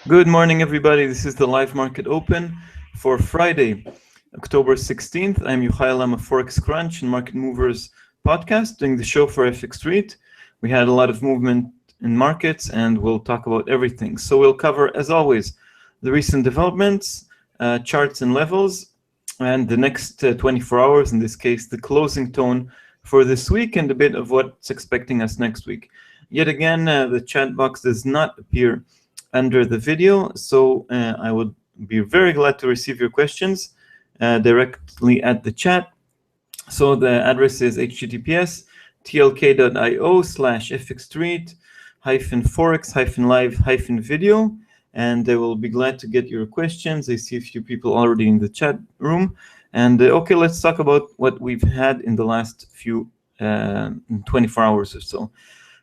Good morning, everybody. This is the live market open for Friday, October 16th. I'm Yohay Elam of Forex Crunch and Market Movers podcast, doing the show for FX Street. We had a lot of movement in markets, and we'll talk about everything. So we'll cover, as always, the recent developments, charts and levels, and the next 24 hours, in this case, the closing tone for this week and a bit of what's expecting us next week. Yet again, the chat box does not appear under the video, so I would be very glad to receive your questions directly at the chat. So the address is https://tlk.io/fxstreet-forex-live-video, and I will be glad to get your questions. I see a few people already in the chat room. And okay, let's talk about what we've had in the last few 24 hours or so.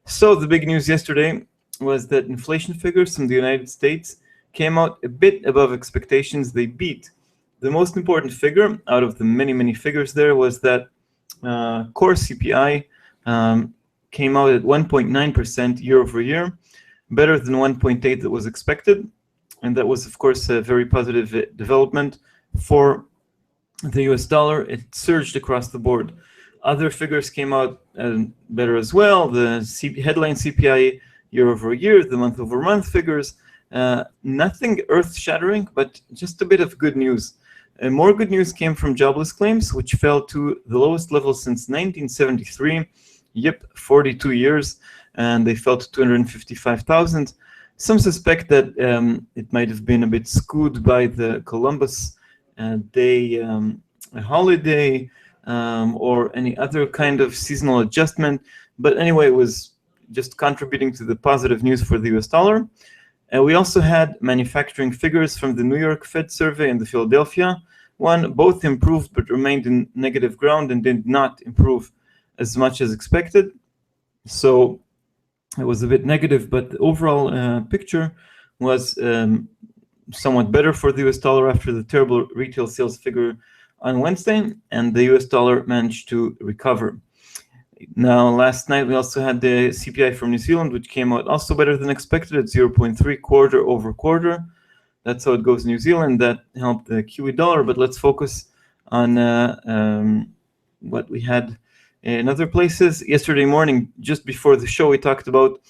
So the big news yesterday was that inflation figures from the United States came out a bit above expectations. They beat. The most important figure out of the many figures there was that core CPI came out at 1.9% year over year, better than 1.8 that was expected. And that was, of course, a very positive development for the US dollar. It surged across the board. Other figures came out better as well. The headline CPI year over year, the month over month figures, nothing earth-shattering, but just a bit of good news. More good news came from jobless claims, which fell to the lowest level since 1973. Yep, 42 years, and they fell to 255,000. Some suspect that it might have been a bit skewed by the Columbus Day holiday or any other kind of seasonal adjustment. But anyway, it was just contributing to the positive news for the US dollar. We also had manufacturing figures from the New York Fed survey and the Philadelphia one. Both improved but remained in negative ground and did not improve as much as expected. So it was a bit negative, but the overall picture was somewhat better for the US dollar after the terrible retail sales figure on Wednesday, and the US dollar managed to recover. Now, last night we also had the CPI from New Zealand, which came out also better than expected at 0.3 quarter over quarter. That's how it goes in New Zealand. That helped the Kiwi dollar. But let's focus on what we had in other places. Yesterday morning, just before the show, we talked about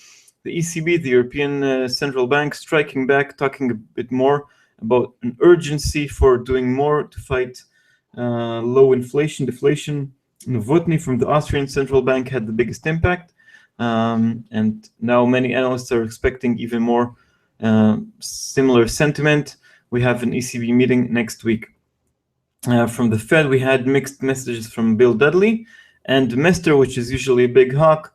the ECB, the European Central Bank, striking back, talking a bit more about an urgency for doing more to fight low inflation, deflation. Novotny from the Austrian Central Bank had the biggest impact, and now many analysts are expecting even more similar sentiment. We have an ECB meeting next week. From the Fed, we had mixed messages from Bill Dudley, and Mester, which is usually a big hawk,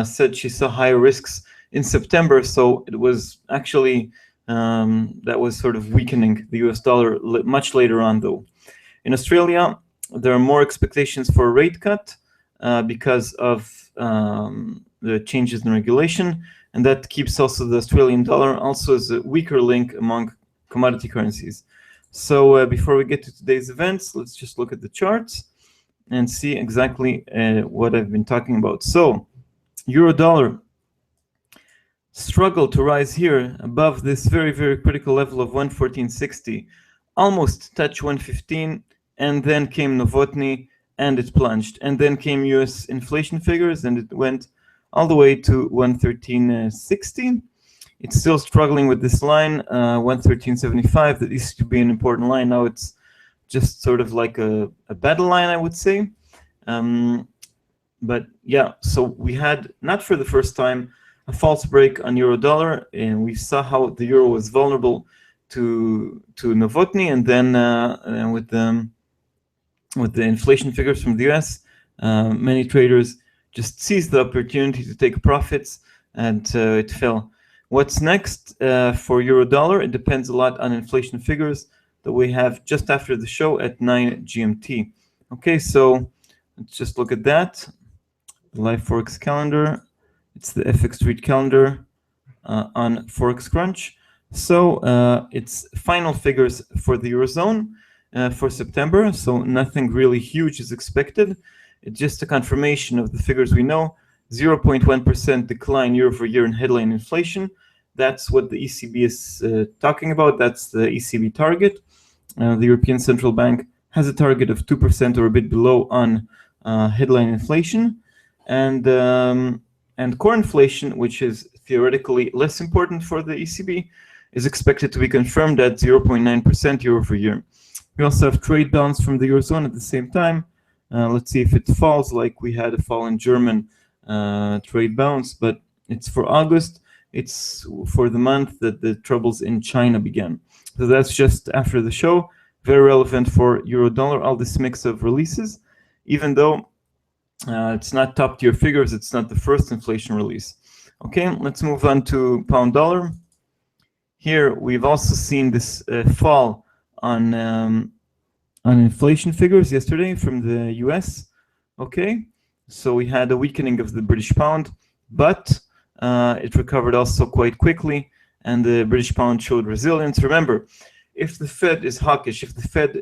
said she saw higher risks in September, so it was actually that was sort of weakening the US dollar much later on, though. In Australia, there are more expectations for a rate cut because of the changes in regulation, and that keeps also the Australian dollar also as a weaker link among commodity currencies. So before we get to today's events, let's just look at the charts and see exactly what I've been talking about. So euro dollar struggled to rise here above this very critical level of 114.60, almost touch 115. And then came Novotny, and it plunged. And then came US inflation figures, and it went all the way to 113.60. It's still struggling with this line, 113.75. That used to be an important line. Now it's just sort of like a battle line, I would say. But yeah, so we had, not for the first time, a false break on euro dollar, and we saw how the euro was vulnerable to Novotny, and then with the inflation figures from the US, many traders just seized the opportunity to take profits, and it fell. What's next for euro dollar? It depends a lot on inflation figures that we have just after the show at 9 GMT. Okay, so let's just look at that. The live Forex calendar. It's the FX Street calendar on Forex Crunch. So it's final figures for the Eurozone for September, so nothing really huge is expected. It's just a confirmation of the figures we know. 0.1% decline year over year in headline inflation. That's what the ECB is talking about. That's the ECB target. The European Central Bank has a target of 2% or a bit below on headline inflation, and core inflation, which is theoretically less important for the ECB, is expected to be confirmed at 0.9% year over year. We also have trade balance from the Eurozone at the same time. Let's see if it falls, like we had a fall in German trade balance, but it's for August. It's for the month that the troubles in China began. So that's just after the show. Very relevant for euro dollar, all this mix of releases, even though it's not top tier figures, it's not the first inflation release. Okay, let's move on to pound dollar. Here we've also seen this fall on inflation figures yesterday from the US. Okay, so we had a weakening of the British pound, but it recovered also quite quickly, and the British pound showed resilience. Remember, if the Fed is hawkish, if the Fed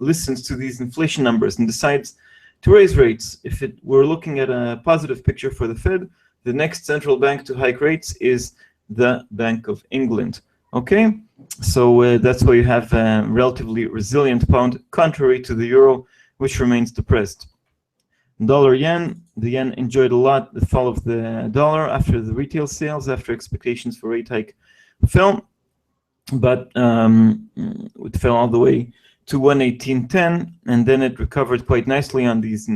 listens to these inflation numbers and decides to raise rates, if we're looking at a positive picture for the Fed, the next central bank to hike rates is the Bank of England. Okay, so that's why you have a relatively resilient pound, contrary to the euro, which remains depressed. Dollar yen, the yen enjoyed a lot the fall of the dollar after the retail sales, after expectations for rate hike fell, but it fell all the way to 118.10, and then it recovered quite nicely on these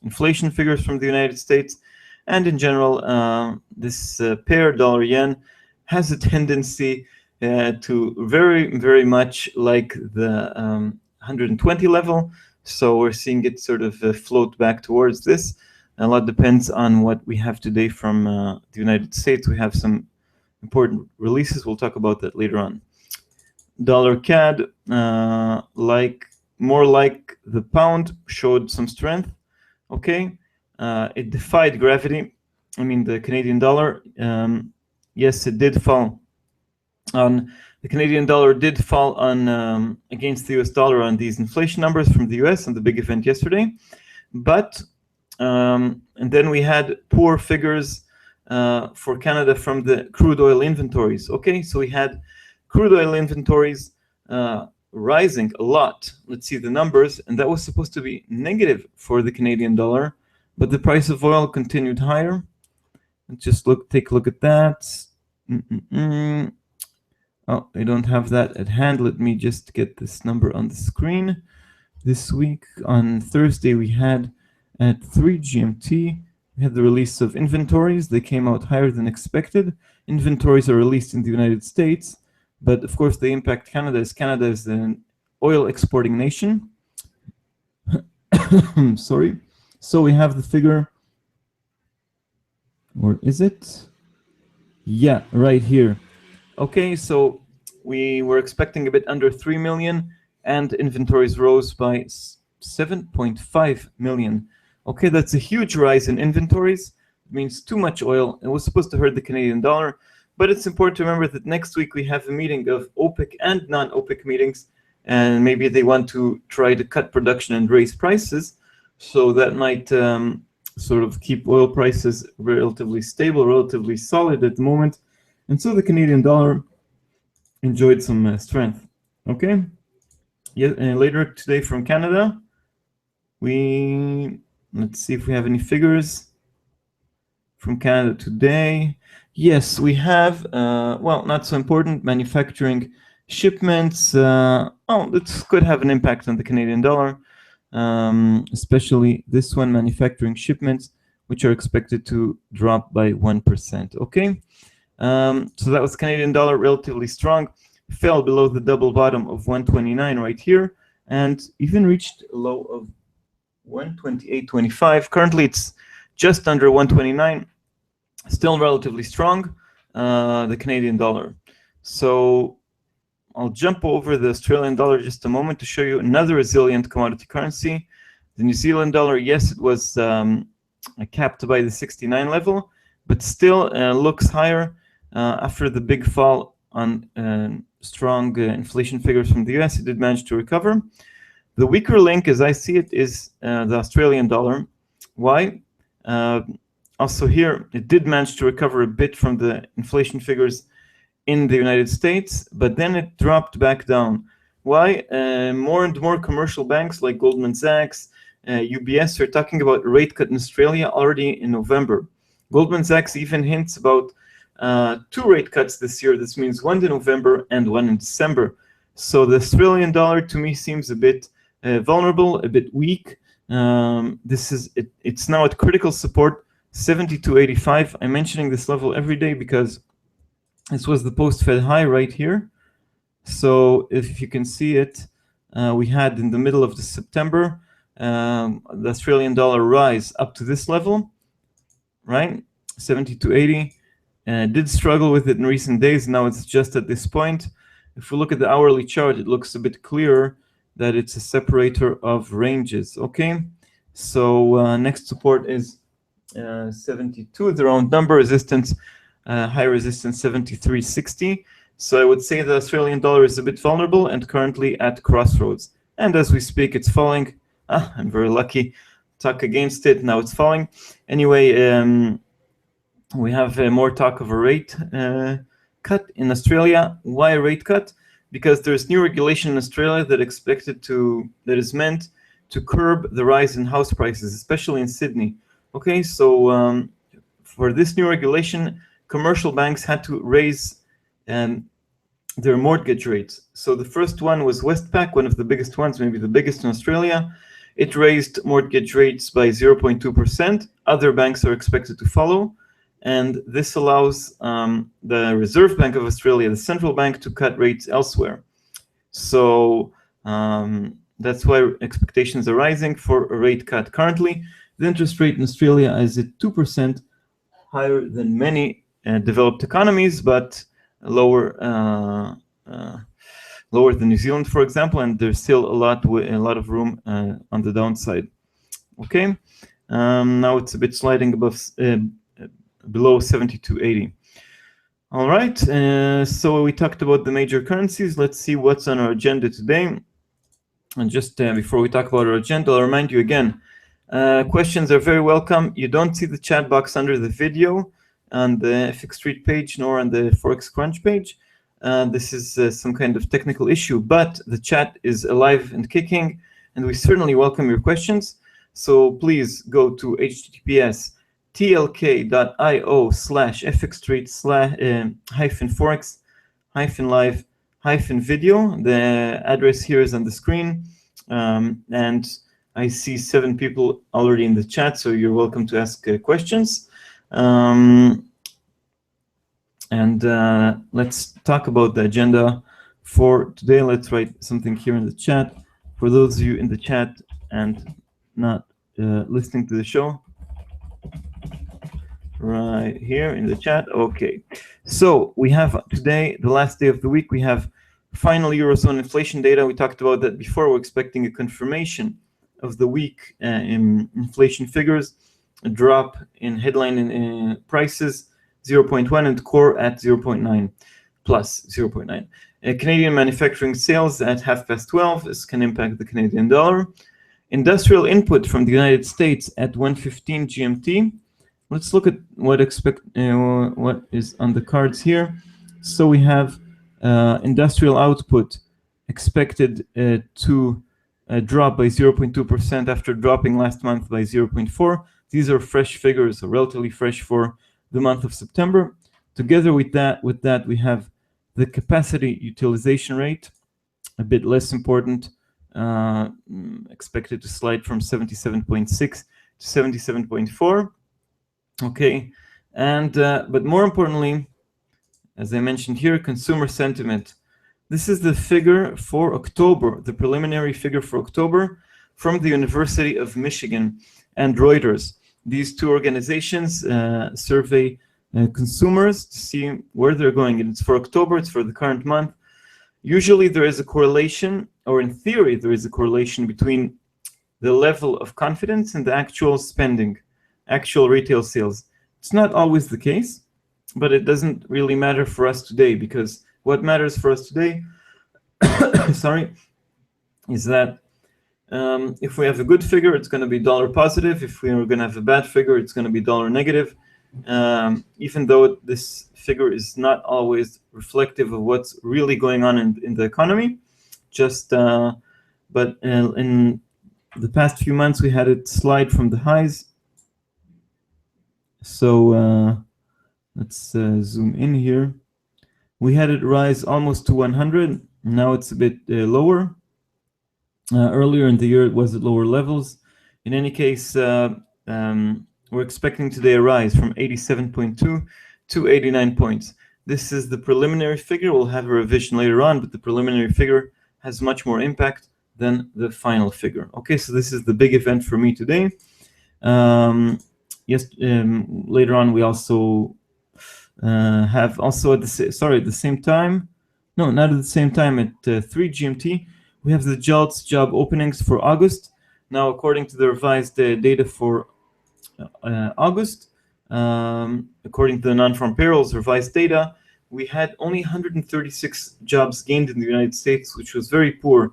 inflation figures from the United States. And in general, this pair, dollar yen, has a tendency to very, very much like the 120 level. So we're seeing it sort of float back towards this. A lot depends on what we have today from the United States. We have some important releases. We'll talk about that later on. Dollar CAD, more like the pound, showed some strength. Okay, it defied gravity. I mean, the Canadian dollar, yes, it did fall on. The Canadian dollar did fall on against the US dollar on these inflation numbers from the US on the big event yesterday. But, and then we had poor figures for Canada from the crude oil inventories. Okay, so we had crude oil inventories rising a lot. Let's see the numbers, and that was supposed to be negative for the Canadian dollar, but the price of oil continued higher. Let's just take a look at that. Oh, I don't have that at hand. Let me just get this number on the screen. This week on Thursday, we had at 3 GMT, we had the release of inventories. They came out higher than expected. Inventories are released in the United States, but of course they impact Canada, as Canada is an oil exporting nation. Sorry. So we have the figure, or is it? Yeah, right here. Okay, so we were expecting a bit under 3 million, and inventories rose by 7.5 million. Okay, that's a huge rise in inventories. It means too much oil. It was supposed to hurt the Canadian dollar, but it's important to remember that next week we have a meeting of OPEC and non-OPEC meetings, and maybe they want to try to cut production and raise prices. So that might sort of keep oil prices relatively stable, relatively solid at the moment. And so the Canadian dollar enjoyed some strength. Okay. Yeah. Later today from Canada, let's see if we have any figures from Canada today. Yes, we have. Well, not so important. Manufacturing shipments. This could have an impact on the Canadian dollar, especially this one, manufacturing shipments, which are expected to drop by 1%. Okay. So that was Canadian dollar, relatively strong, fell below the double bottom of 129 right here, and even reached a low of 128.25. Currently, it's just under 129, still relatively strong, the Canadian dollar. So I'll jump over the Australian dollar just a moment to show you another resilient commodity currency. The New Zealand dollar, yes, it was capped by the 69 level, but still looks higher. After the big fall on strong inflation figures from the US, it did manage to recover. The weaker link, as I see it, is the Australian dollar. Why? Also here, it did manage to recover a bit from the inflation figures in the United States, but then it dropped back down. Why? More and more commercial banks like Goldman Sachs, UBS are talking about a rate cut in Australia already in November. Goldman Sachs even hints about 2 rate cuts this year. This means one in November and one in December. So the Australian dollar to me seems a bit vulnerable, a bit weak. It's now at critical support 72.85. I'm mentioning this level every day because this was the post-Fed high right here. So if you can see it, we had in the middle of the September, the Australian dollar rise up to this level, right? 72.80. Did struggle with it in recent days. Now it's just at this point. If we look at the hourly chart, it looks a bit clearer that it's a separator of ranges. Okay, so next support is 72, the round number. Resistance, high resistance 73.60. So I would say the Australian dollar is a bit vulnerable and currently at crossroads. And as we speak, it's falling. I'm very lucky. Talk against it. Now it's falling. Anyway, we have more talk of a rate cut in Australia. Why a rate cut? Because there's new regulation in Australia that is meant to curb the rise in house prices, especially in Sydney. Okay, so for this new regulation, commercial banks had to raise their mortgage rates. So the first one was Westpac, one of the biggest ones, maybe the biggest in Australia. It raised mortgage rates by 0.2%. Other banks are expected to follow. And this allows the Reserve Bank of Australia, the central bank, to cut rates elsewhere. So that's why expectations are rising for a rate cut. Currently, the interest rate in Australia is at 2%, higher than many developed economies, but lower than New Zealand, for example. And there's still a lot of room on the downside. Okay, now it's a bit sliding below 72.80. All right, so we talked about the major currencies. Let's see what's on our agenda today. And just before we talk about our agenda, I'll remind you again, questions are very welcome. You don't see the chat box under the video on the FX Street page nor on the Forex Crunch page. This is some kind of technical issue, but the chat is alive and kicking, and we certainly welcome your questions. So please go to https tlk.io/fxstreet-forex-live-video. The address here is on the screen, and I see 7 people already in the chat, so you're welcome to ask questions. Let's talk about the agenda for today. Let's write something here in the chat. For those of you in the chat and not listening to the show, right here in the chat. Okay, so we have today, the last day of the week, we have final Eurozone inflation data. We talked about that before. We're expecting a confirmation of the week in inflation figures, a drop in headline in prices 0.1 and core at 0.9 plus 0.9. Canadian manufacturing sales at 12:30. This can impact the Canadian dollar. Industrial input from the United States at 1:15 GMT. Let's look at what is on the cards here. So we have industrial output expected to drop by 0.2% after dropping last month by 0.4. These are fresh figures, relatively fresh for the month of September. Together with that, we have the capacity utilization rate, a bit less important, expected to slide from 77.6 to 77.4. Okay, and but more importantly, as I mentioned here, consumer sentiment. This is the figure for October, the preliminary figure for October from the University of Michigan and Reuters. These two organizations survey consumers to see where they're going. And it's for October, it's for the current month. Usually there is a correlation, or in theory, there is a correlation between the level of confidence and the actual spending, actual retail sales. It's not always the case, but it doesn't really matter for us today, because what matters for us today, sorry, is that If we have a good figure, it's going to be dollar positive. If we are going to have a bad figure, it's going to be dollar negative. Even though this figure is not always reflective of what's really going on in the economy. But in the past few months, we had it slide from the highs. So let's zoom in here. We had it rise almost to 100. Now it's a bit lower. Earlier in the year, it was at lower levels. In any case, we're expecting today a rise from 87.2 to 89 points. This is the preliminary figure. We'll have a revision later on, but the preliminary figure has much more impact than the final figure. Okay, so this is the big event for me today. Later on we also have also at the same time. No, not at the same time. At 3 GMT, we have the JOLTS job openings for August. Now, according to the revised data for August, according to the non-farm payrolls revised data, we had only 136 jobs gained in the United States, which was very poor.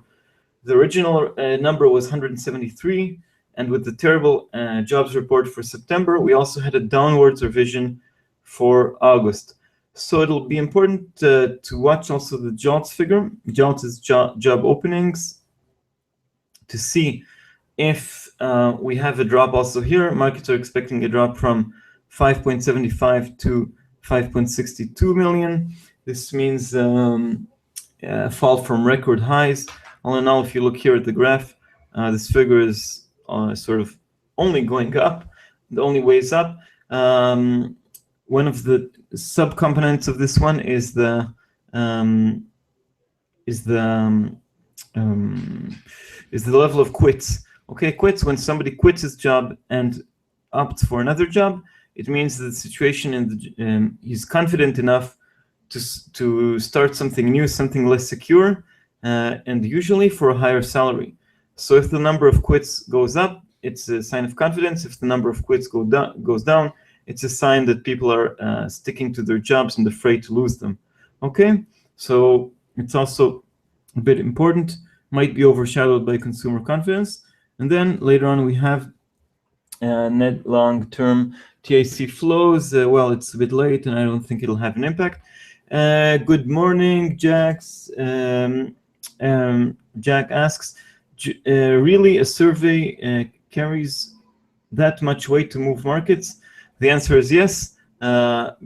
The original number was 173, and with the terrible jobs report for September, we also had a downwards revision for August. So it'll be important to watch also the JOLTS figure. JOLTS is job openings, to see if we have a drop also here. Markets are expecting a drop from 5.75 to 5.62 million. This means a fall from record highs. All in all, if you look here at the graph, this figure is sort of only going up. The only way is up. One of the subcomponents of this one is the level of quits. Okay, quits, when somebody quits his job and opts for another job, it means that the situation in he's confident enough to start something new, something less secure, and usually for a higher salary. So if the number of quits goes up, it's a sign of confidence. If the number of quits goes down, it's a sign that people are sticking to their jobs and afraid to lose them. Okay, so it's also a bit important, might be overshadowed by consumer confidence. And then later on we have net long-term TAC flows. Well, it's a bit late and I don't think it'll have an impact. Good morning, Jax. Jack asks, really a survey carries that much weight to move markets? The answer is yes. There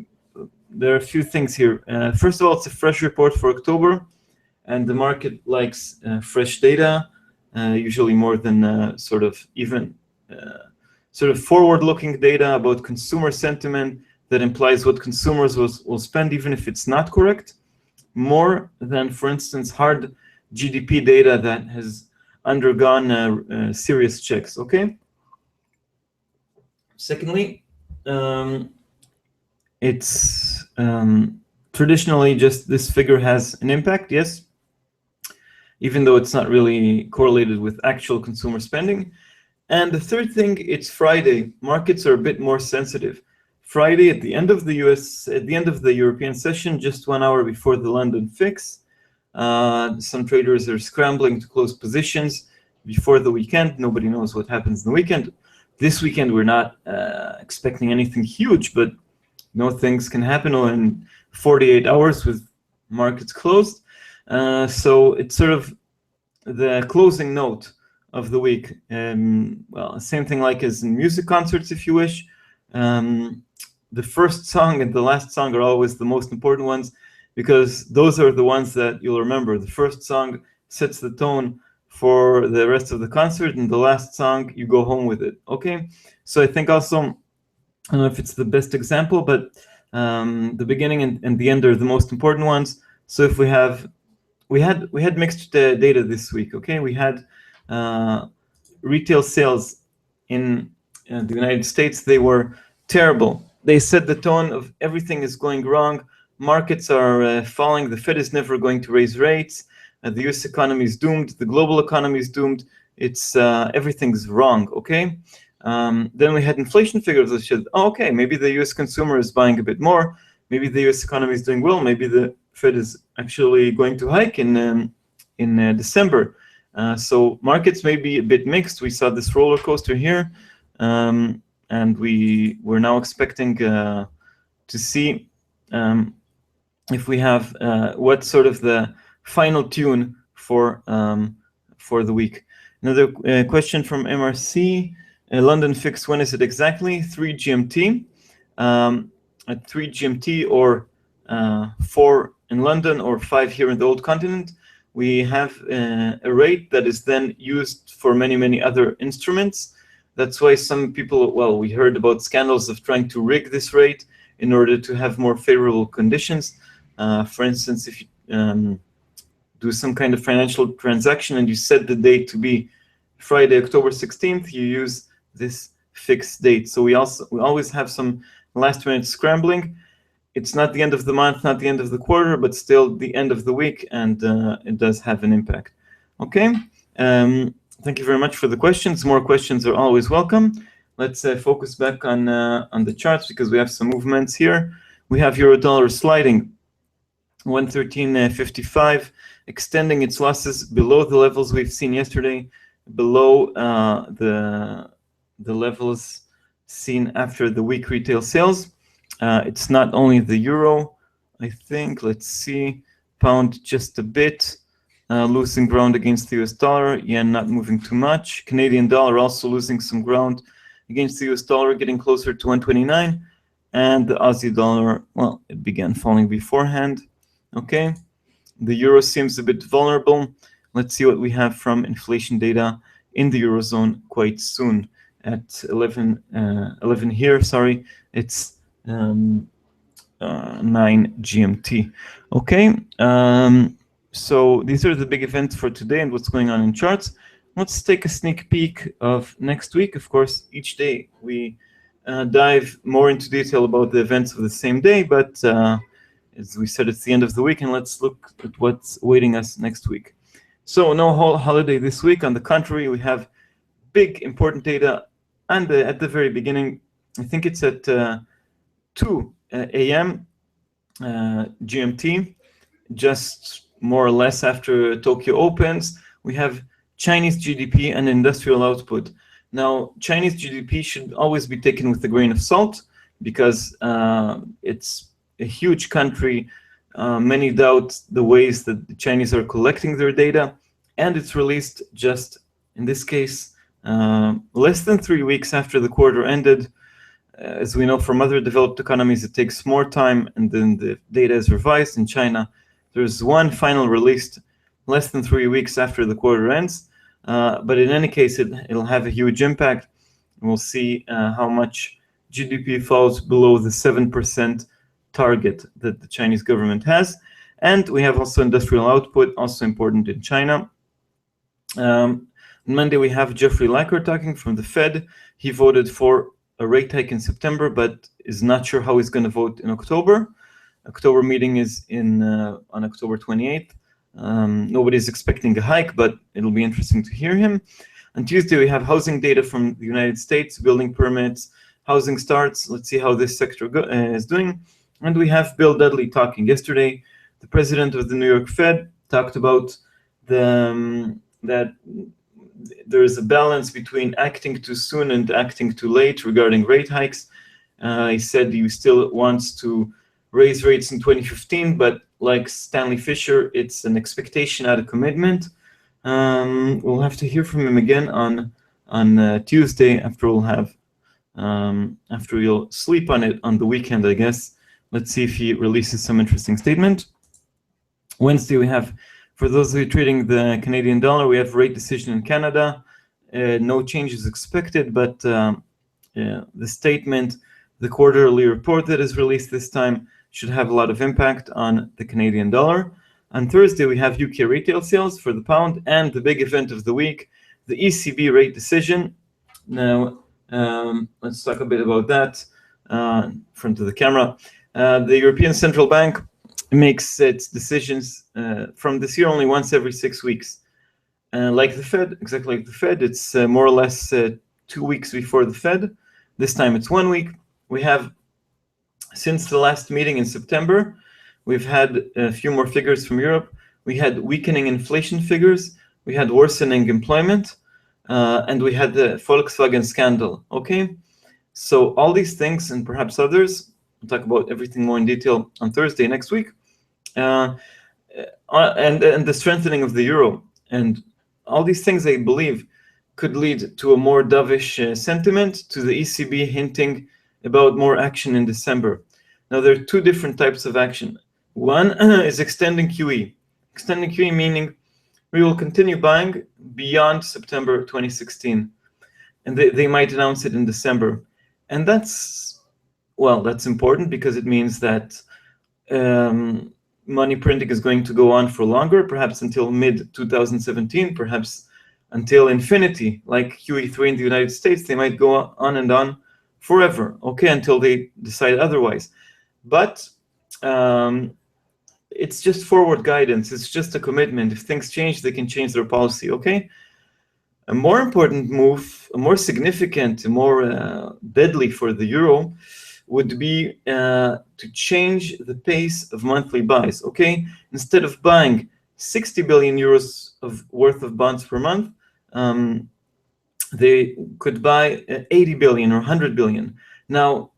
are a few things here. First of all, it's a fresh report for October, and the market likes fresh data, usually more than sort of forward-looking data about consumer sentiment that implies what consumers will spend, even if it's not correct, more than, for instance, hard GDP data that has undergone serious checks. Okay. Secondly, it's traditionally just this figure has an impact, yes, even though it's not really correlated with actual consumer spending. And the third thing, it's Friday. Markets are a bit more sensitive. Friday, at the end of the European session, just 1 hour before the London fix, some traders are scrambling to close positions before the weekend. Nobody knows what happens in the weekend. This weekend, we're not expecting anything huge, but things can happen in 48 hours with markets closed. So it's sort of the closing note of the week. Well, same thing like as in music concerts, if you wish. The first song and the last song are always the most important ones, because those are the ones that you'll remember. The first song sets the tone for the rest of the concert, and the last song, you go home with it. Okay, so I think also, I don't know if it's the best example, but the beginning and the end are the most important ones. So if we had mixed data this week. Okay, we had retail sales in the United States. They were terrible. They set the tone of everything is going wrong. Markets are falling. The Fed is never going to raise rates. The US economy is doomed. The global economy is doomed. It's everything's wrong. Okay. Then we had inflation figures that said, oh, okay, maybe the US consumer is buying a bit more. Maybe the US economy is doing well. Maybe the Fed is actually going to hike in December. So markets may be a bit mixed. We saw this roller coaster here, and we're now expecting to see if we have what sort of the final tune for the week. Another question from MRC. London fix, when is it exactly? 3 GMT. At 3 GMT or 4 in London or 5 here in the old continent, we have a rate that is then used for many other instruments. That's why some people, well, we heard about scandals of trying to rig this rate in order to have more favorable conditions. For instance, if you do some kind of financial transaction and you set the date to be Friday, October 16th, you use this fixed date. So we always have some last minute scrambling. It's not the end of the month, not the end of the quarter, but still the end of the week, and it does have an impact. Okay, thank you very much for the questions. More questions are always welcome. Let's focus back on the charts because we have some movements here. We have euro dollar sliding 113.55, extending its losses below the levels we've seen yesterday, below the levels seen after the week retail sales. It's not only the euro, I think. Let's see, pound just a bit, losing ground against the US dollar. Yen not moving too much. Canadian dollar also losing some ground against the US dollar, getting closer to 129. And the Aussie dollar, well, it began falling beforehand. Okay, the euro seems a bit vulnerable. Let's see what we have from inflation data in the eurozone quite soon at 11 here. Sorry, it's 9 GMT. Okay, so these are the big events for today and what's going on in charts. Let's take a sneak peek of next week. Of course, each day we dive more into detail about the events of the same day, but as we said, it's the end of the week, and let's look at what's awaiting us next week. So no whole holiday this week. On the contrary, we have big important data and at the very beginning. I think it's at 2 a.m. GMT, just more or less after Tokyo opens. We have Chinese GDP and industrial output. Now, Chinese GDP should always be taken with a grain of salt because it's a huge country. Many doubt the ways that the Chinese are collecting their data, and it's released just, in this case, less than 3 weeks after the quarter ended. As we know from other developed economies, it takes more time, and then the data is revised. In China, there's one final released less than 3 weeks after the quarter ends. But in any case, it'll have a huge impact. We'll see how much GDP falls below the 7% target that the Chinese government has. And we have also industrial output, also important in China. On Monday, we have Jeffrey Lacker talking from the Fed. He voted for a rate hike in September, but is not sure how he's going to vote in October. October meeting is on October 28th. Nobody's expecting a hike, but it'll be interesting to hear him. On Tuesday, we have housing data from the United States, building permits, housing starts. Let's see how this sector is doing. And we have Bill Dudley talking. Yesterday, the president of the New York Fed talked about that there is a balance between acting too soon and acting too late regarding rate hikes. He said he still wants to raise rates in 2015, but like Stanley Fischer, it's an expectation, not a commitment. We'll have to hear from him again on Tuesday after you'll sleep on it on the weekend, I guess. Let's see if he releases some interesting statement. Wednesday, we have, for those who are trading the Canadian dollar, we have rate decision in Canada. No changes expected, but the statement, the quarterly report that is released this time should have a lot of impact on the Canadian dollar. On Thursday, we have UK retail sales for the pound and the big event of the week, the ECB rate decision. Now, let's talk a bit about that in front of the camera. The European Central Bank makes its decisions from this year only once every 6 weeks. Like the Fed, exactly like the Fed, it's more or less 2 weeks before the Fed. This time it's 1 week. We have, since the last meeting in September, we've had a few more figures from Europe. We had weakening inflation figures, we had worsening employment, and we had the Volkswagen scandal. Okay, so all these things and perhaps others, we'll talk about everything more in detail on Thursday next week, and the strengthening of the euro, and all these things, I believe, could lead to a more dovish sentiment, to the ECB hinting about more action in December. Now, there are two different types of action. One is extending QE. Extending QE meaning we will continue buying beyond September 2016. And they might announce it in December. And that's important because it means that money printing is going to go on for longer, perhaps until mid-2017, perhaps until infinity, like QE3 in the United States. They might go on and on forever, okay, until they decide otherwise. But it's just forward guidance. It's just a commitment. If things change, they can change their policy, okay? A more important move, a more significant, more deadly for the euro would be to change the pace of monthly buys, okay? Instead of buying 60 billion euros worth of bonds per month, they could buy 80 billion or 100 billion. Now,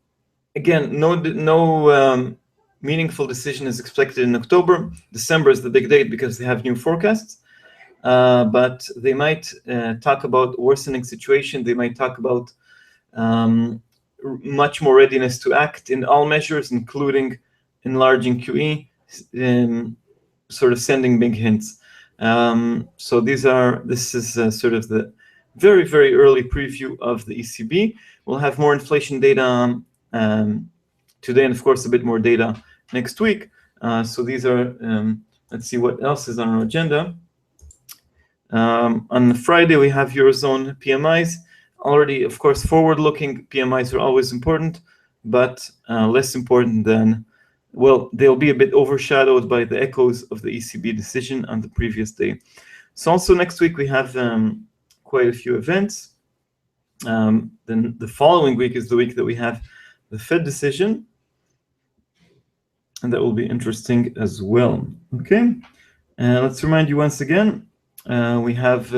again, no meaningful decision is expected in October. December is the big date because they have new forecasts. But they might talk about worsening situation. They might talk about much more readiness to act in all measures, including enlarging QE, sort of sending big hints. So this is sort of the very, very early preview of the ECB. We'll have more inflation data today, and of course a bit more data next week. So these are, let's see what else is on our agenda. On Friday, we have Eurozone PMIs. Already, of course, forward-looking PMIs are always important, but less important than, well, they'll be a bit overshadowed by the echoes of the ECB decision on the previous day. So also next week, we have quite a few events. Then the following week is the week that we have the Fed decision, and that will be interesting as well. Okay, let's remind you once again, we have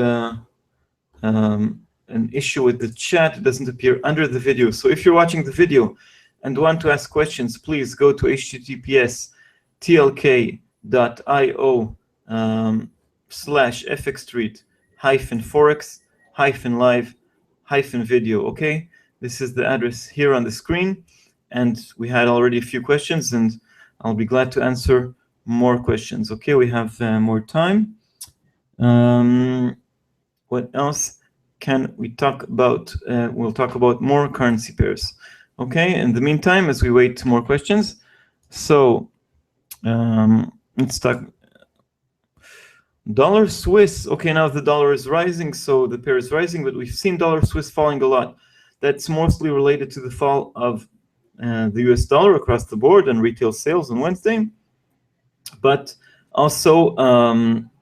an issue with the chat. It doesn't appear under the video. So if you're watching the video and want to ask questions, please go to https://fxstreet-forex-live-video. Okay, this is the address here on the screen, and we had already a few questions, and I'll be glad to answer more questions. Okay, we have more time. What else can we talk about? We'll talk about more currency pairs. Okay, in the meantime, as we wait more questions, so let's talk dollar Swiss. Okay, now the dollar is rising, so the pair is rising, but we've seen dollar Swiss falling a lot. That's mostly related to the fall of the US dollar across the board and retail sales on Wednesday, but also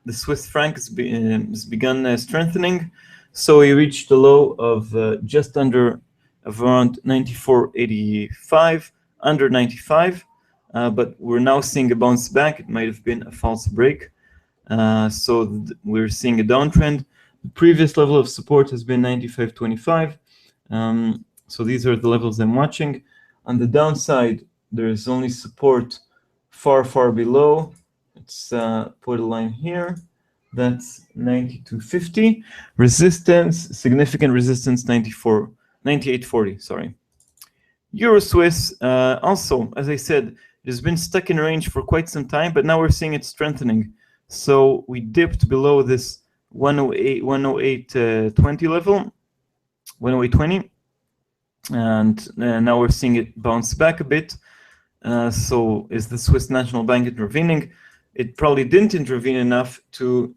the Swiss franc has begun strengthening. So we reached a low of just under around 94.85, under 95, but we're now seeing a bounce back. It might have been a false break. So we're seeing a downtrend. The previous level of support has been 95.25. So these are the levels I'm watching. On the downside, there is only support far, far below. Let's put a line here. That's 92.50. Resistance, significant resistance, 98.40. Sorry. Euro Swiss, also, as I said, it has been stuck in range for quite some time, but now we're seeing it strengthening. So we dipped below this 108.20 level, 108.20, and now we're seeing it bounce back a bit. So is the Swiss National Bank intervening? It probably didn't intervene enough to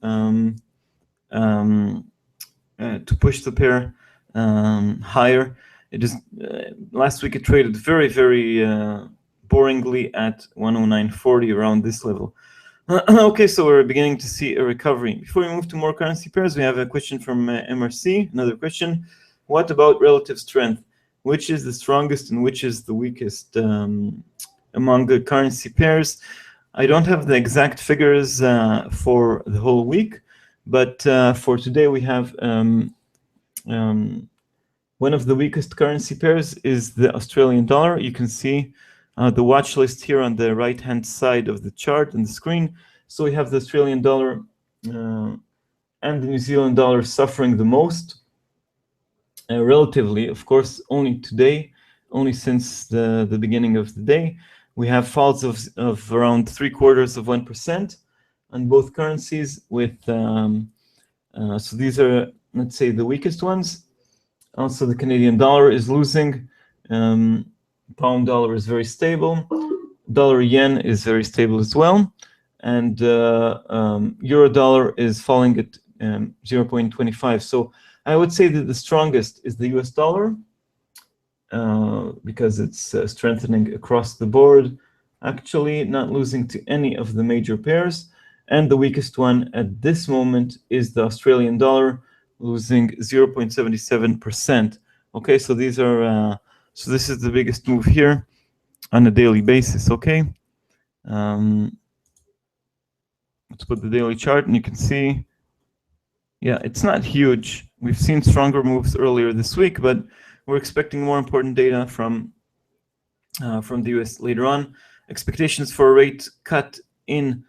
push the pair higher. It is last week it traded very, very boringly at 109.40 around this level. Okay, so we're beginning to see a recovery. Before we move to more currency pairs, we have a question from MRC. Another question: what about relative strength? Which is the strongest and which is the weakest among the currency pairs? I don't have the exact figures for the whole week, But for today, we have one of the weakest currency pairs is the Australian dollar. You can see the watch list here on the right-hand side of the chart on the screen. So we have the Australian dollar and the New Zealand dollar suffering the most, relatively, of course, only today, only since the beginning of the day. We have falls of around 0.75% on both currencies with, so these are, let's say, the weakest ones. Also, the Canadian dollar is losing. Pound dollar is very stable. Dollar yen is very stable as well. And euro dollar is falling at 0.25. So I would say that the strongest is the US dollar because it's strengthening across the board, actually not losing to any of the major pairs. And the weakest one at this moment is the Australian dollar, losing 0.77%. Okay, so these are so this is the biggest move here on a daily basis. Okay, let's put the daily chart, and you can see, yeah, it's not huge. We've seen stronger moves earlier this week, but we're expecting more important data from the US later on. Expectations for a rate cut in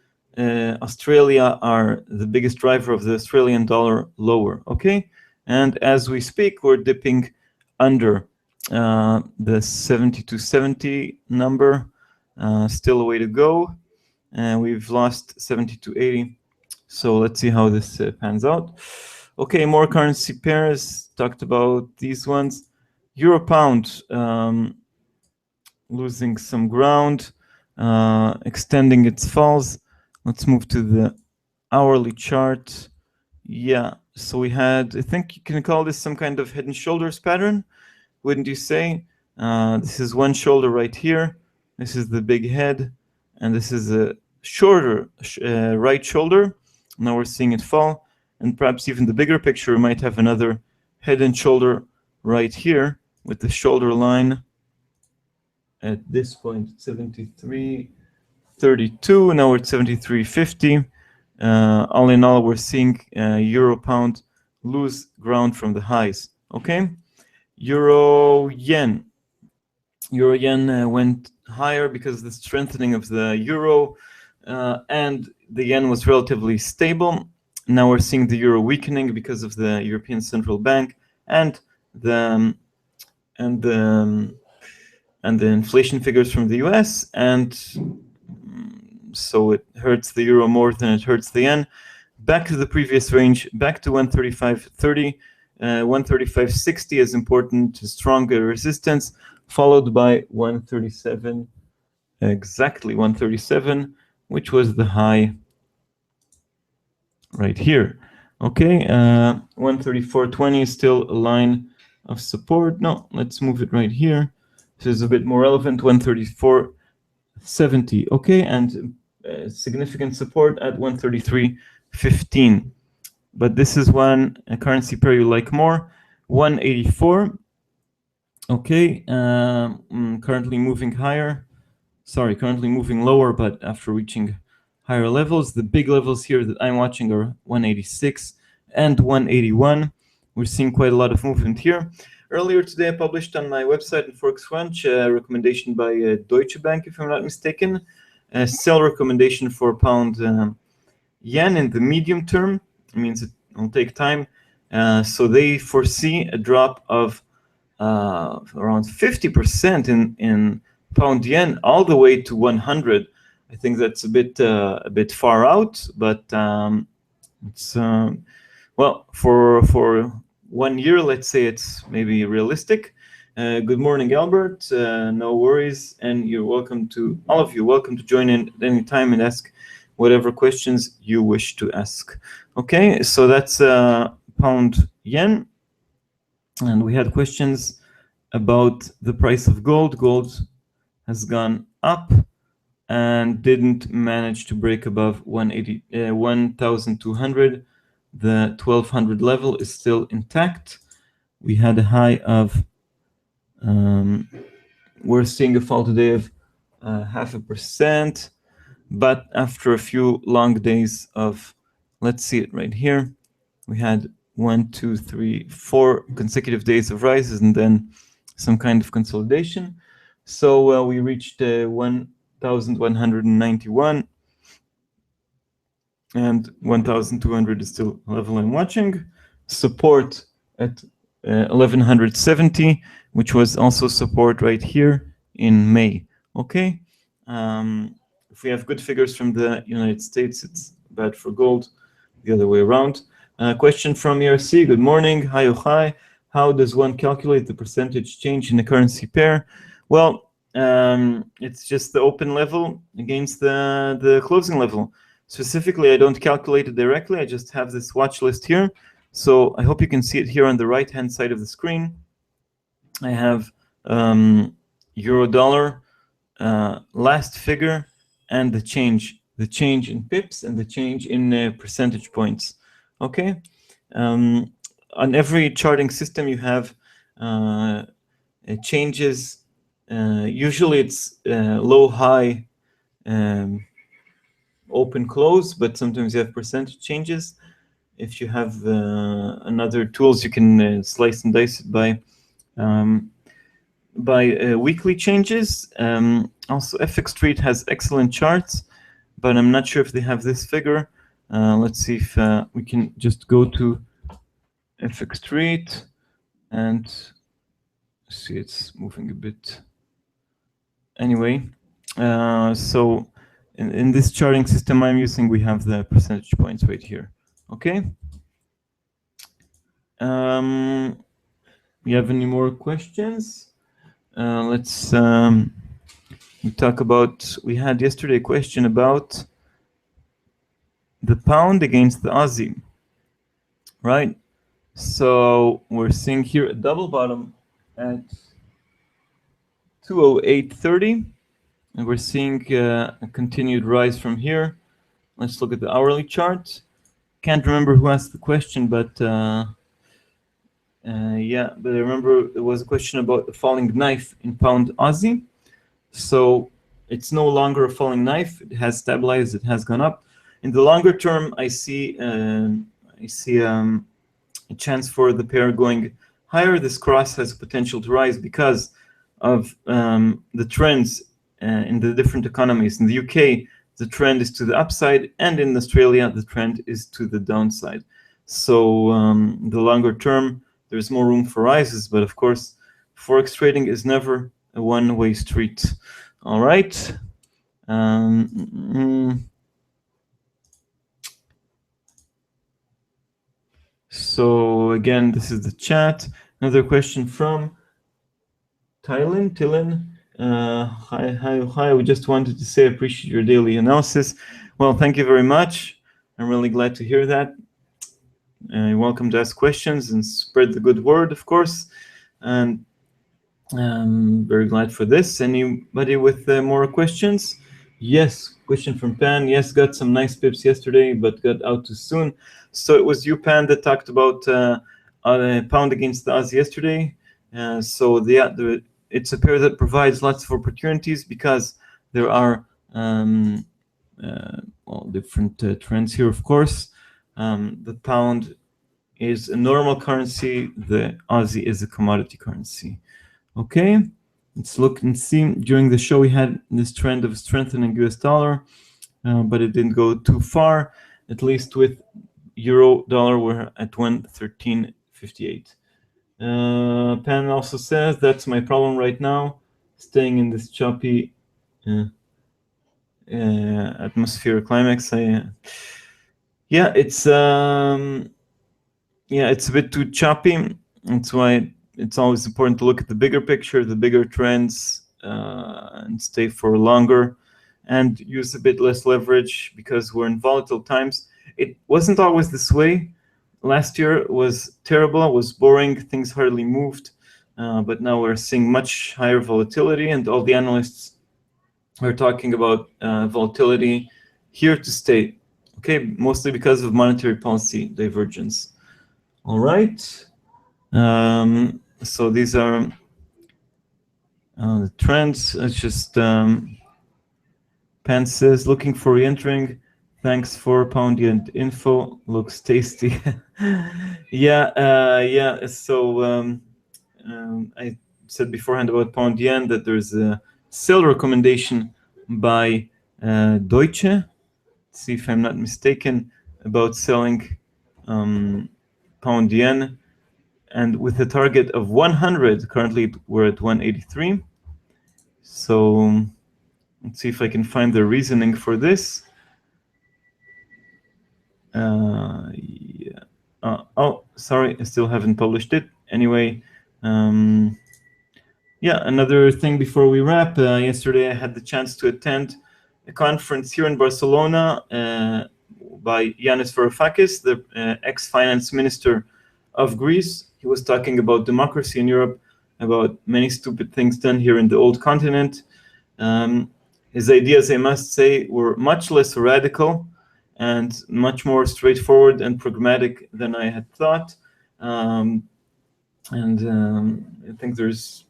Australia are the biggest driver of the Australian dollar lower. Okay, and as we speak, we're dipping under the 72.70 number. Still a way to go, and we've lost 72.80. So let's see how this pans out. Okay, more currency pairs. Talked about these ones. Euro pound losing some ground, extending its falls. Let's move to the hourly chart. Yeah, so we had, I think you can call this some kind of head and shoulders pattern, wouldn't you say? This is one shoulder right here. This is the big head, and this is a shorter right shoulder. Now we're seeing it fall, and perhaps even the bigger picture might have another head and shoulder right here with the shoulder line at this point, 73.32. Now we're at 73.50. All in all, we're seeing euro pound lose ground from the highs. Okay, euro yen. Euro yen went higher because of the strengthening of the euro, and the yen was relatively stable. Now we're seeing the euro weakening because of the European Central Bank and the inflation figures from the US, and so it hurts the euro more than it hurts the yen. Back to the previous range, back to 135.30. 135.60 is important, stronger resistance, followed by 137, exactly 137, which was the high right here. Okay, 134.20 is still a line of support. No, let's move it right here. This is a bit more relevant, 134.70. Okay, and significant support at 133.15. But this is one currency pair you like more, 184. Okay, currently moving higher. Sorry, currently moving lower, but after reaching higher levels. The big levels here that I'm watching are 186 and 181. We're seeing quite a lot of movement here. Earlier today, I published on my website in Forex Crunch a recommendation by Deutsche Bank, if I'm not mistaken, a sell recommendation for pound yen in the medium term. It means it will take time. So they foresee a drop of around 50% in pound yen all the way to 100. I think that's a bit far out, but it's well, for 1 year, let's say it's maybe realistic. Good morning, Albert. No worries, and you're welcome to, all of you, welcome to join in at any time and ask whatever questions you wish to ask. Okay, so that's pound yen, and we had questions about the price of gold. Gold has gone up and didn't manage to break above 1,200. The 1,200 level is still intact. We had a high of, we're seeing a fall today of 0.5%, but after a few long days of Let's see it right here. We had 1, 2, 3, 4 consecutive days of rises and then some kind of consolidation. So we reached 1,191 and 1,200 is still a level I'm watching. Support at 1,170, which was also support right here in May. Okay. If we have good figures from the United States, it's bad for gold. The other way around. Question from ERC. Good morning. Hi, Yohay. How does one calculate the percentage change in the currency pair? Well, it's just the open level against the closing level. Specifically, I don't calculate it directly. I just have this watch list here. So I hope you can see it here on the right-hand side of the screen. I have euro dollar last figure and the change in pips and the change in percentage points. Okay. On every charting system, you have changes. Usually it's low, high, open, close, but sometimes you have percentage changes. If you have another tools, you can slice and dice it by weekly changes. Also, FX Street has excellent charts, but I'm not sure if they have this figure. Let's see if we can just go to FX Street and see it's moving a bit. Anyway, so in this charting system I'm using, we have the percentage points right here. Okay. You have any more questions? Let's talk about, we had yesterday a question about the pound against the Aussie, right? So we're seeing here a double bottom at 208.30, and we're seeing a continued rise from here. Let's look at the hourly chart. Can't remember who asked the question, but yeah, but I remember there was a question about the falling knife in pound Aussie. So it's no longer a falling knife. It has stabilized. It has gone up. In the longer term, I see a chance for the pair going higher. This cross has potential to rise because of the trends in the different economies. In the UK, the trend is to the upside, and in Australia, the trend is to the downside. So the longer term, there's more room for rises, but of course, Forex trading is never a one-way street. All right. So again, this is the chat. Another question from Tylen. Hi. We just wanted to say I appreciate your daily analysis. Well, thank you very much. I'm really glad to hear that. You're welcome to ask questions and spread the good word, of course. And I'm very glad for this. Anybody with more questions? Yes, question from Pan. Yes, got some nice pips yesterday, but got out too soon. So it was you, Pan, that talked about pound against the Aussie yesterday. So it's a pair that provides lots of opportunities because there are different trends here, of course. The pound is a normal currency. The Aussie is a commodity currency. Okay, let's look and see. During the show, we had this trend of strengthening US dollar, but it didn't go too far. At least with euro dollar, we're at 113.58. Pan also says that's my problem right now, staying in this choppy atmosphere climax. Yeah, it's a bit too choppy. That's why it's always important to look at the bigger picture, the bigger trends, and stay for longer and use a bit less leverage because we're in volatile times. It wasn't always this way. Last year was terrible, it was boring, things hardly moved, but now we're seeing much higher volatility, and all the analysts are talking about volatility here to stay, okay, mostly because of monetary policy divergence. All right. So these are the trends. It's just Pan says looking for re-entering Thanks for pound yen info. Looks tasty. Yeah. So I said beforehand about pound yen that there's a sell recommendation by Deutsche. See if I'm not mistaken about selling pound yen, and with a target of 100. Currently, we're at 183. So let's see if I can find the reasoning for this. Yeah. Oh, sorry, I still haven't published it. Anyway, yeah, another thing before we wrap. Yesterday, I had the chance to attend a conference here in Barcelona by Yanis Varoufakis, the ex-finance minister of Greece. He was talking about democracy in Europe, about many stupid things done here in the old continent. His ideas, I must say, were much less radical and much more straightforward and pragmatic than I had thought. I think there's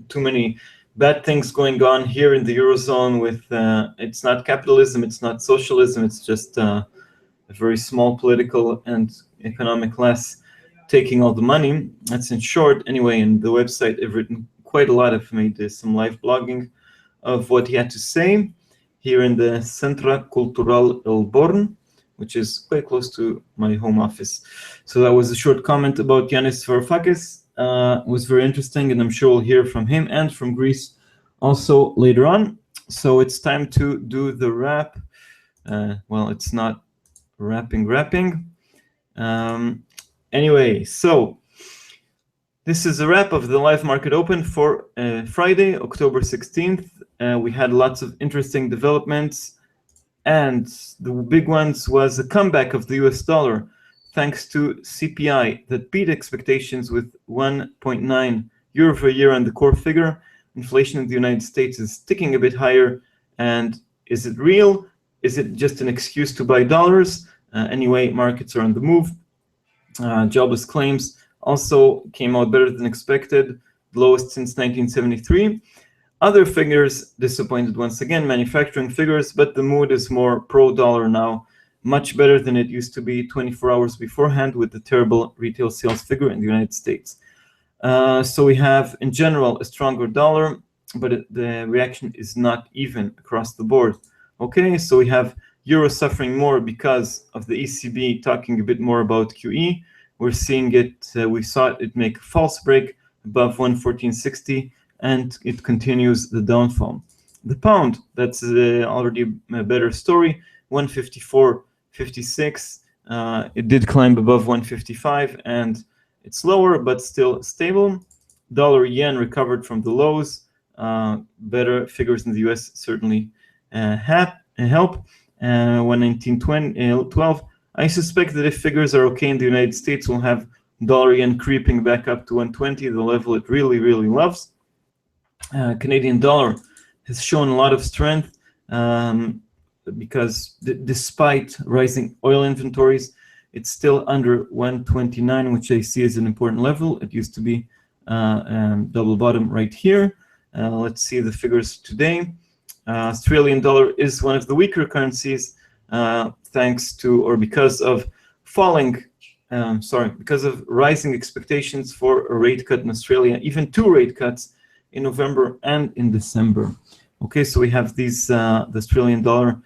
too many bad things going on here in the Eurozone with it's not capitalism, it's not socialism, it's just a very small political and economic class taking all the money. That's in short. Anyway, in the website, I've written quite a lot. I've made some live blogging of what he had to say here in the Centre Cultural El Born, which is quite close to my home office. So that was a short comment about Yanis Varoufakis. It was very interesting, and I'm sure we'll hear from him and from Greece also later on. So it's time to do the wrap. Well, it's not wrapping. Anyway, so this is a wrap of the live market open for Friday, October 16th. We had lots of interesting developments, and the big ones was a comeback of the US dollar thanks to CPI that beat expectations with 1.9 year over year on the core figure. Inflation in the United States is ticking a bit higher, and is it real? Is it just an excuse to buy dollars? Anyway, markets are on the move. Jobless claims also came out better than expected, lowest since 1973. Other figures disappointed once again, manufacturing figures, but the mood is more pro-dollar now, much better than it used to be 24 hours beforehand with the terrible retail sales figure in the United States. So we have, in general, a stronger dollar, but the reaction is not even across the board. Okay, so we have euro suffering more because of the ECB talking a bit more about QE. We're seeing it, we saw it make a false break above 114.60, and it continues the downfall. The pound, that's already a better story, 154.56. It did climb above 155, and it's lower, but still stable. Dollar yen recovered from the lows. Better figures in the US certainly help. 119.12. I suspect that if figures are okay in the United States, we'll have dollar yen creeping back up to 120, the level it really, really loves. Canadian dollar has shown a lot of strength because despite rising oil inventories, it's still under 129, which I see as an important level. It used to be double bottom right here. Let's see the figures today. Australian dollar is one of the weaker currencies thanks to, or because of because of rising expectations for a rate cut in Australia, even 2 rate cuts in November and in December. Okay, so we have these, the Australian dollar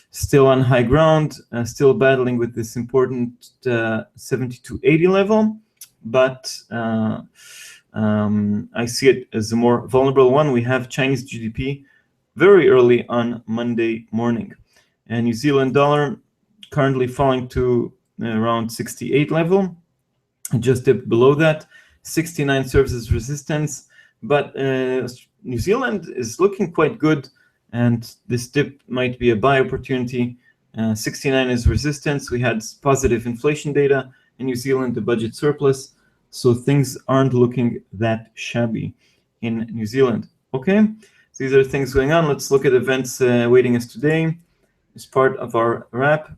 still on high ground, still battling with this important 72.80 level, but I see it as a more vulnerable one. We have Chinese GDP very early on Monday morning. And New Zealand dollar currently falling to around 68 level, just dipped below that. 69 serves as resistance, but New Zealand is looking quite good, and this dip might be a buy opportunity. 69 is resistance. We had positive inflation data in New Zealand, the budget surplus, so things aren't looking that shabby in New Zealand. Okay, so these are things going on. Let's look at events awaiting us today as part of our wrap.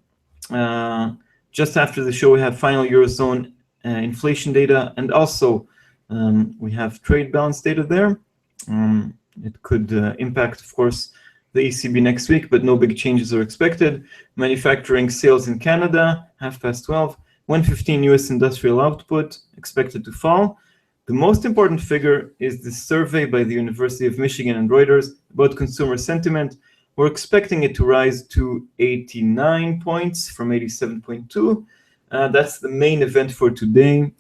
Just after the show, we have final Eurozone inflation data, and also we have trade balance data there. It could impact, of course, the ECB next week, but no big changes are expected. Manufacturing sales in Canada, 12:30. 115 US industrial output expected to fall. The most important figure is the survey by the University of Michigan and Reuters about consumer sentiment. We're expecting it to rise to 89 points from 87.2. That's the main event for today,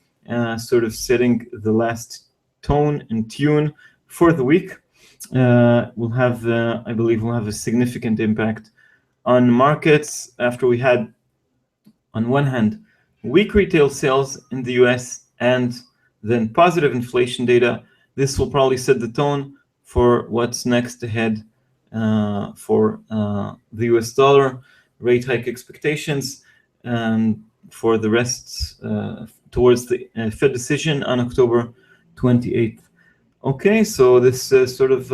sort of setting the last tone and tune for the week. We'll have, I believe, we'll have a significant impact on markets after we had, on one hand, weak retail sales in the US and then positive inflation data. This will probably set the tone for what's next ahead for the US dollar rate hike expectations for the rest towards the Fed decision on October 28th. Okay, so this sort of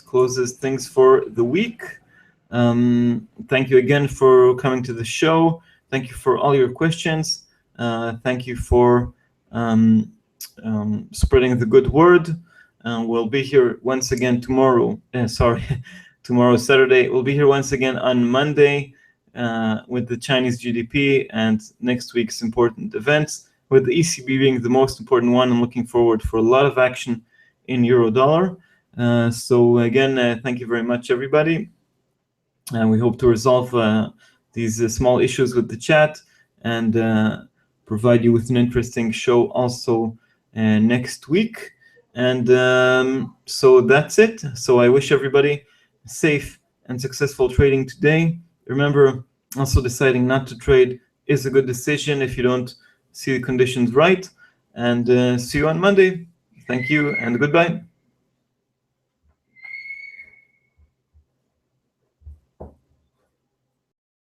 closes things for the week. Thank you again for coming to the show. Thank you for all your questions. Thank you for spreading the good word. We'll be here once again tomorrow. Tomorrow, Saturday. We'll be here once again on Monday with the Chinese GDP and next week's important events, with the ECB being the most important one. I'm looking forward for a lot of action in euro dollar. So again, thank you very much, everybody. And we hope to resolve these small issues with the chat and provide you with an interesting show also next week. And so that's it. So I wish everybody safe and successful trading today. Remember, also deciding not to trade is a good decision if you don't see the conditions right. And see you on Monday. Thank you and goodbye.